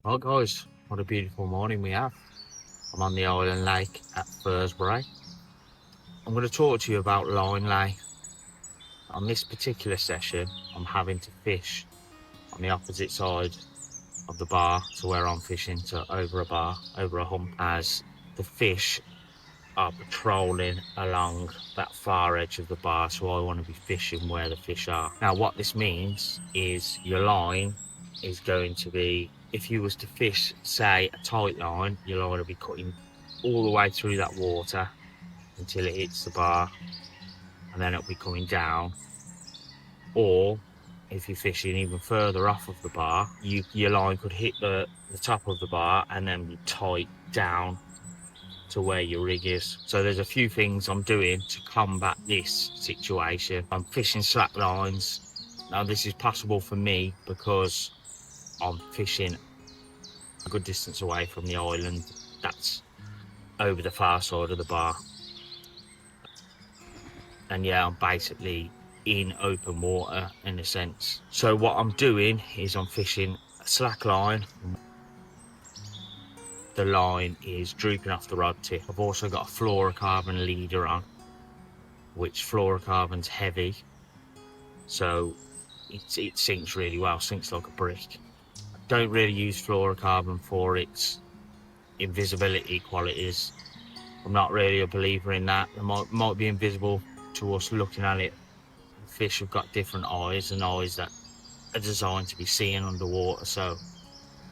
Well guys, what a beautiful morning we have. I'm on the island lake at Thursbury. I'm going to talk to you about line lay. On this particular session, I'm having to fish on the opposite side of the bar to where I'm fishing, to over a bar, over a hump, as the fish are patrolling along that far edge of the bar, so I want to be fishing where the fish are. Now what this means is your line is going to be, if you was to fish say a tight line, your line will be cutting all the way through that water until it hits the bar, and then it'll be coming down. Or if you're fishing even further off of the bar, your line could hit the top of the bar and then be tight down to where your rig is. So there's a few things I'm doing to combat this situation. I'm fishing slack lines. Now this is possible for me because I'm fishing a good distance away from the island that's over the far side of the bar, and yeah, I'm basically in open water in a sense. So what I'm doing is I'm fishing a slack line. The line is drooping off the rod tip. I've also got a fluorocarbon leader on, which fluorocarbon's heavy, so it sinks really well, sinks like a brick. I don't really use fluorocarbon for its invisibility qualities. I'm not really a believer in that. It might be invisible to us looking at it. Fish have got different eyes, and eyes that are designed to be seen underwater, so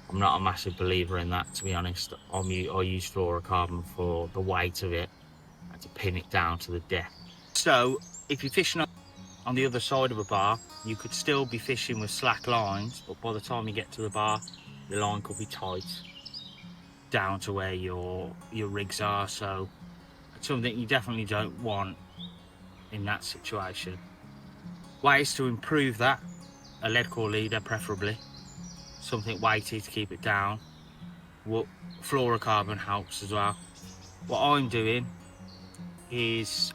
I'm not a massive believer in that, to be honest. I use fluorocarbon for the weight of it and to pin it down to the depth. So if you're fishing on the other side of a bar, you could still be fishing with slack lines, but by the time you get to the bar, the line could be tight down to where your rigs are. So it's something you definitely don't want in that situation. Ways to improve that: a lead core leader preferably, something weighty to keep it down. Fluorocarbon helps as well. What I'm doing is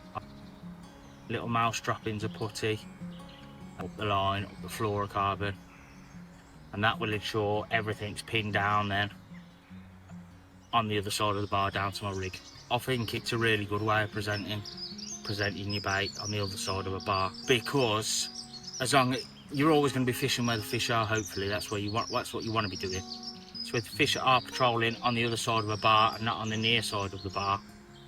little mouse droppings of putty up the line, up the fluorocarbon, and that will ensure everything's pinned down then on the other side of the bar down to my rig. I think it's a really good way of presenting your bait on the other side of a bar, because as long as you're always going to be fishing where the fish are, hopefully that's what you want to be doing. So if the fish are patrolling on the other side of a bar and not on the near side of the bar,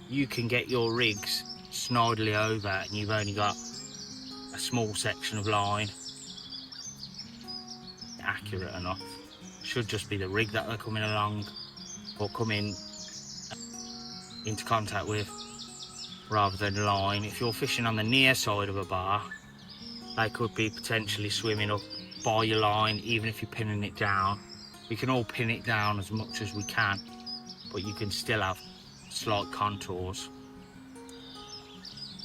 you can get your rigs snidely over and you've only got a small section of line accurate enough. Should just be the rig that they're coming along or coming into contact with, rather than line. If you're fishing on the near side of a bar, they could be potentially swimming up by your line. Even if you're pinning it down, we can all pin it down as much as we can, but you can still have slight contours.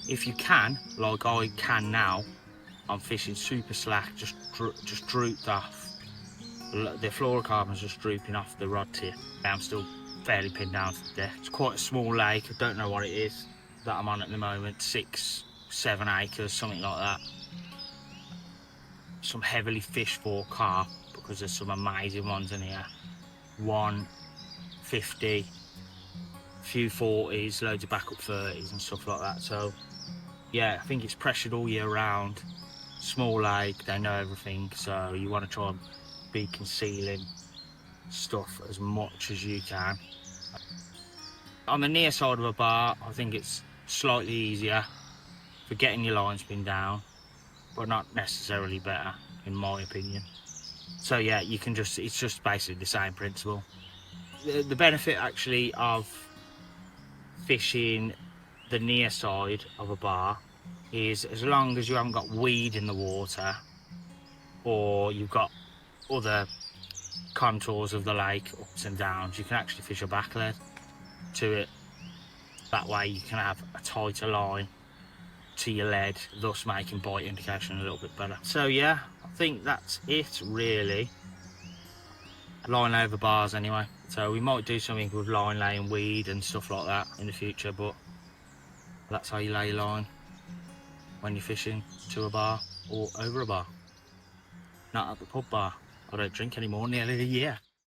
If you can, like I can now, I'm fishing super slack, just drooped off. The fluorocarbon's just drooping off the rod tip. I'm still fairly pinned down to the deck. It's quite a small lake. I don't know what it is that I'm on at the moment. 6-7 acres, something like that. Some heavily fished for carp, because there's some amazing ones in here. 150, a few 40s, loads of backup 30s and stuff like that. So yeah, I think it's pressured all year round. Small lake, they know everything, so you want to try and be concealing stuff as much as you can. On the near side of a bar, I think it's slightly easier for getting your lines pinned down, but not necessarily better, in my opinion. So yeah, you can it's just basically the same principle. The benefit actually of fishing the near side of a bar is, as long as you haven't got weed in the water, or you've got other contours of the lake, ups and downs, you can actually fish a back lead to it. That way you can have a tighter line to your lead, thus making bite indication a little bit better. So yeah, I think that's it really. Line over bars anyway, so we might do something with line laying weed and stuff like that in the future, but that's how you lay your line when you're fishing to a bar or over a bar, not at the pub bar. I don't drink anymore nearly a year.